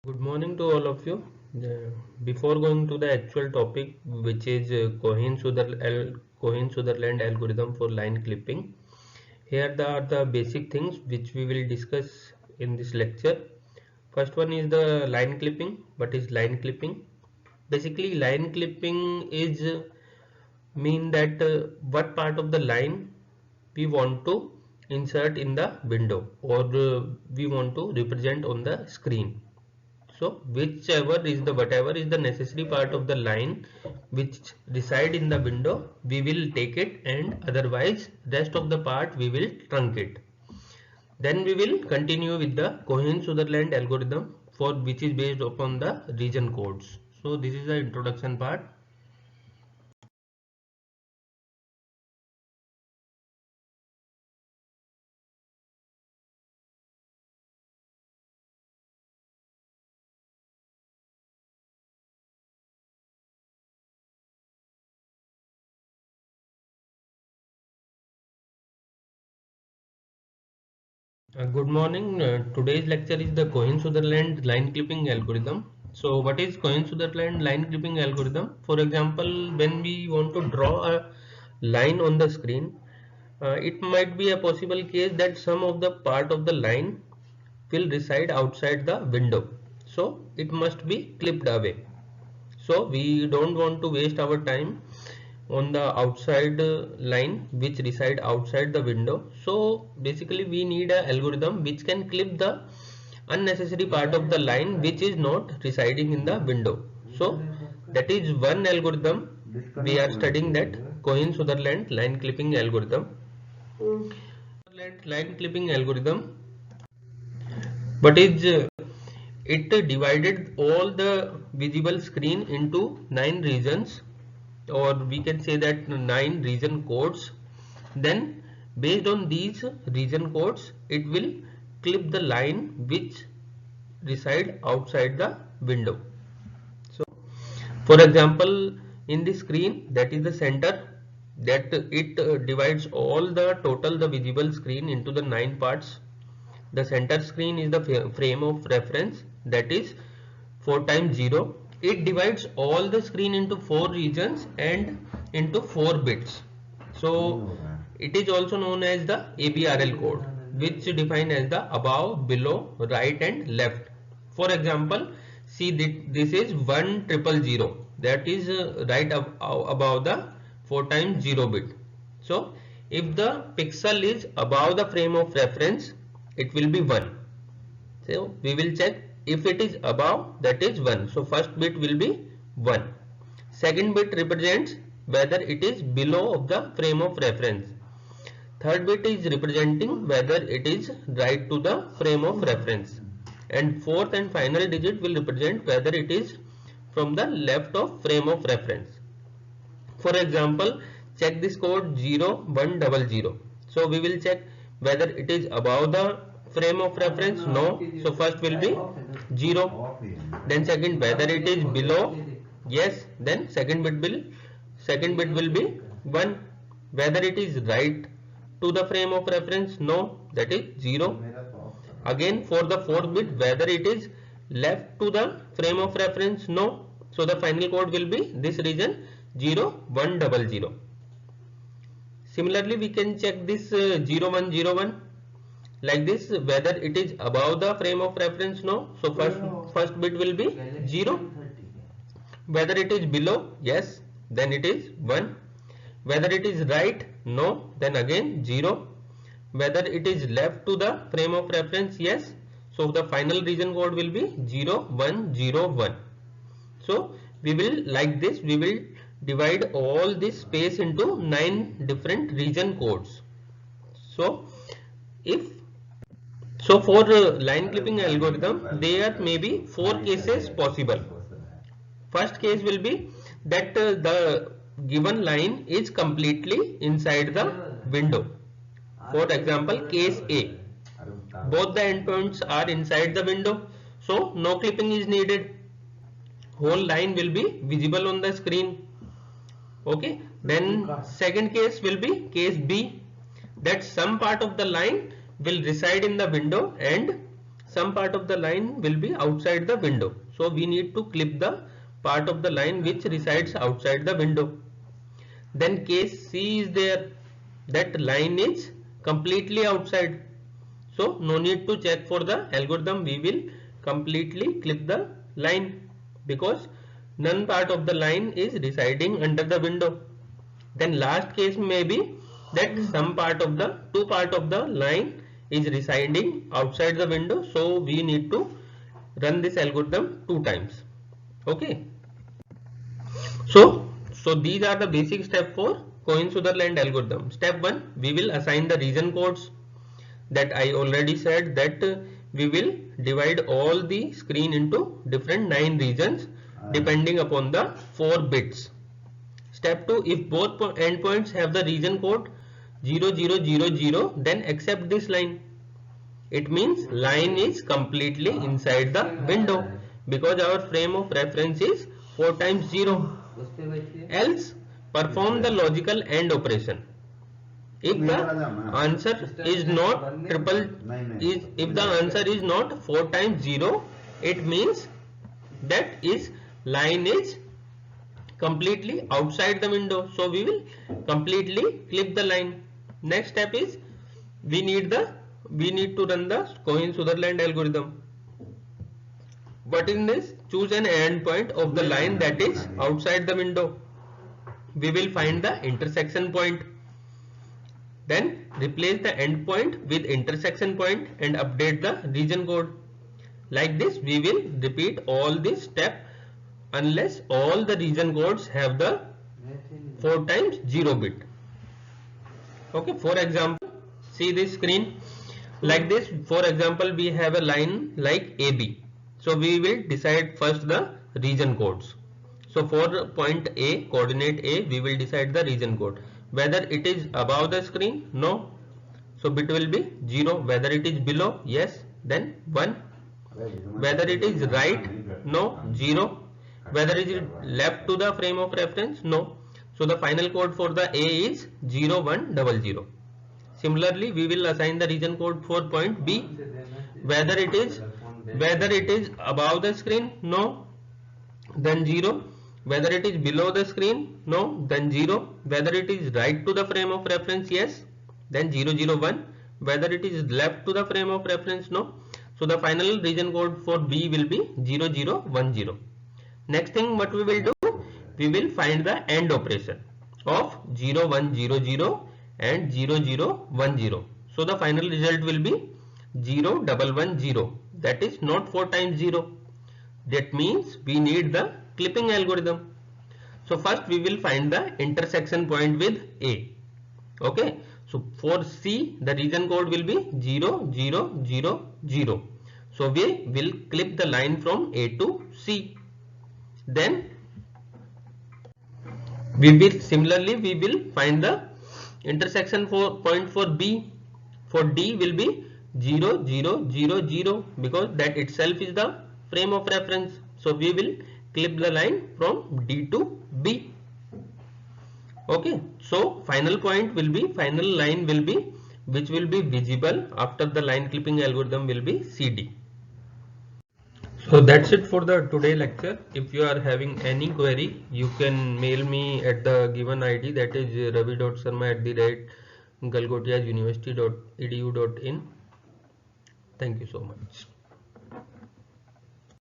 Good morning to all of you. Before going to the actual topic, which is Cohensutherland algorithm for line clipping, here are the basic things which we will discuss in this lecture. First one is the line clipping. What is line clipping? Basically, line clipping is mean that what part of the line we want to insert in the window or we want to represent on the screen. So whatever is the necessary part of the line which reside in the window, we will take it, and otherwise rest of the part we will trunk it. Then we will continue with the Cohen-Sutherland algorithm, for which is based upon the region codes. So this is the introduction part. Good morning. Today's lecture is the Cohen-Sutherland line clipping algorithm. So what is Cohen-Sutherland line clipping algorithm? For example, when we want to draw a line on the screen, it might be a possible case that some of the part of the line will reside outside the window. So it must be clipped away. So we don't want to waste our time on the outside line which reside outside the window. So basically we need a algorithm which can clip the unnecessary part of the line which is not residing in the window. So that is one algorithm we are studying, that Cohen-Sutherland line clipping algorithm. Line clipping algorithm, but is it divided all the visible screen into 9 regions, or we can say that 9 region codes. Then based on these region codes, it will clip the line which reside outside the window. So for example, in the screen, that is the center, that it divides all the visible screen into the 9 parts. The center screen is the frame of reference, that is 4 times 0. It divides all the screen into 4 regions and into 4 bits. So it is also known as the ABRL code, which define as the above, below, right and left. For example, see this is 1000, that is right above the 4 times 0 bit. So if the pixel is above the frame of reference, it will be 1. So we will check if it is above, that is 1. So first bit will be 1. Second bit represents whether it is below of the frame of reference. Third bit is representing whether it is right to the frame of reference. And fourth and final digit will represent whether it is from the left of frame of reference. For example, check this code 0100. So we will check whether it is above the frame of reference. No. So first will be 0. Then second, whether it is below. Yes. Then second bit will be 1. Whether it is right to the frame of reference. No. That is 0. Again for the fourth bit, whether it is left to the frame of reference. No. So the final code will be this region 0100. Similarly, we can check this 0101 like this, whether it is above the frame of reference. No. So first bit will be 0. Whether it is below, yes, then it is 1. Whether it is right, no, then again 0. Whether it is left to the frame of reference, yes. So the final region code will be 0101. So we will, like this, we will divide all this space into 9 different region codes. So for line clipping algorithm, there may be 4 cases possible. First case will be that the given line is completely inside the window. For example, case A, both the endpoints are inside the window, so no clipping is needed. Whole line will be visible on the screen. Okay. Then second case will be case B, that some part of the line will reside in the window and some part of the line will be outside the window. So we need to clip the part of the line which resides outside the window. Then case C is there, that line is completely outside. So no need to check for the algorithm, we will completely clip the line because none part of the line is residing under the window. Then last case may be that some part of the two part of the line is residing outside the window, so we need to run this algorithm 2 times. Okay, so these are the basic steps for Cohensutherland algorithm. Step 1, we will assign the region codes. That I already said that we will divide all the screen into different 9 regions depending upon the 4 bits. Step 2, if both endpoints have the region code 0000, then accept this line. It means line is completely inside the window because our frame of reference is 4 times 0. Else perform the logical AND operation. If the answer is not if the answer is not 4 times 0, it means that is line is completely outside the window. So we will completely clip the line. Next step is we need to run the Cohensutherland algorithm. What is this? Choose an endpoint of the line that is outside the window. We will find the intersection point. Then replace the endpoint with intersection point and update the region code. Like this we will repeat all this step unless all the region codes have the 4 times 0 bit. Okay, for example, see this screen like this. For example, we have a line like AB. So we will decide first the region codes. So for point A, coordinate A, we will decide the region code. Whether it is above the screen, no, so bit will be 0. Whether it is below, yes, then 1. Whether it is right, no, 0. Whether it is left to the frame of reference, no. So the final code for the A is 0100. Similarly, we will assign the region code for point B. Whether it is above the screen, no, then 0. Whether it is below the screen, no, then 0. Whether it is right to the frame of reference, yes, then 001. Whether it is left to the frame of reference, no. So the final region code for B will be 0010. Next thing what we will do, we will find the AND operation of 0100 and 0010. So the final result will be 0110. That is not 4 times 0. That means we need the clipping algorithm. So first we will find the intersection point with A. Okay. So for C the region code will be 0000. So we will clip the line from A to C. Then we will find the intersection point for B. For D will be 0000 because that itself is the frame of reference. So we will clip the line from D to B. Okay, so final line will be which will be visible after the line clipping algorithm will be CD. So that's it for the today lecture. If you are having any query, you can mail me at the given ID, that is ravi.sharma@galgotiauniversity.edu.in. Thank you so much.